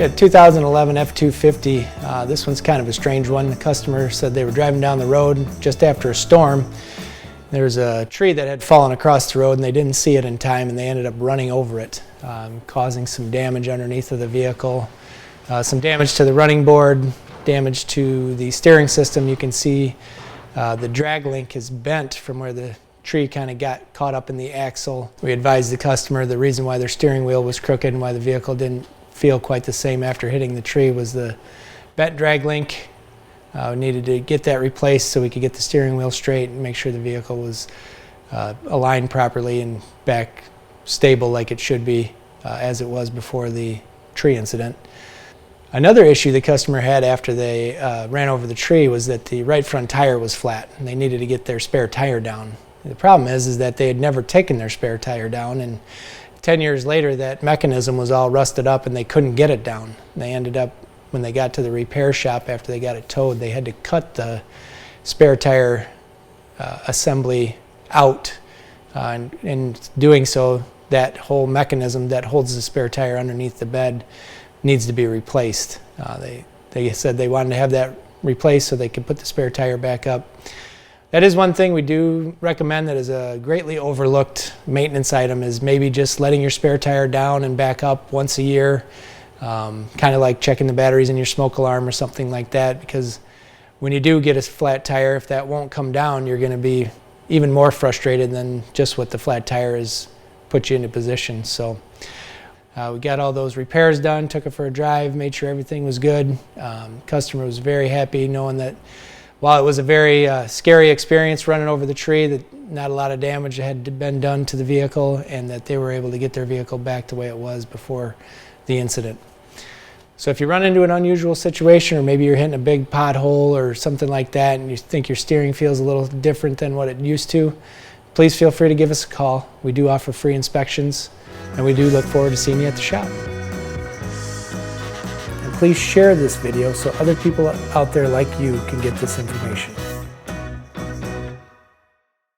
We had 2011 F250. This one's kind of a strange one. The customer said they were driving down the road just after a storm. There was a tree that had fallen across the road and they didn't see it in time, and they ended up running over it, causing some damage underneath of the vehicle, some damage to the running board, damage to the steering system. You can see the drag link is bent from where the tree kind of got caught up in the axle. We advised the customer the reason why their steering wheel was crooked and why the vehicle didn't feel quite the same after hitting the tree was the bent drag link. We needed to get that replaced so we could get the steering wheel straight and make sure the vehicle was aligned properly and back stable like it should be as it was before the tree incident. Another issue the customer had after they ran over the tree was that the right front tire was flat and they needed to get their spare tire down. The problem is that they had never taken their spare tire down, and 10 years later that mechanism was all rusted up and they couldn't get it down. They ended up, when they got to the repair shop after they got it towed, they had to cut the spare tire assembly out. And in doing so, that whole mechanism that holds the spare tire underneath the bed needs to be replaced. They said they wanted to have that replaced so they could put the spare tire back up. That is one thing we do recommend that is a greatly overlooked maintenance item, is maybe just letting your spare tire down and back up once a year, kind of like checking the batteries in your smoke alarm or something like that, because when you do get a flat tire, if that won't come down, you're going to be even more frustrated than just what the flat tire has put you into position. So we got all those repairs done, took it for a drive, made sure everything was good. Customer was very happy knowing that while it was a very scary experience running over the tree, that not a lot of damage had been done to the vehicle and that they were able to get their vehicle back the way it was before the incident. So if you run into an unusual situation, or maybe you're hitting a big pothole or something like that and you think your steering feels a little different than what it used to, please feel free to give us a call. We do offer free inspections and we do look forward to seeing you at the shop. Please share this video so other people out there like you can get this information.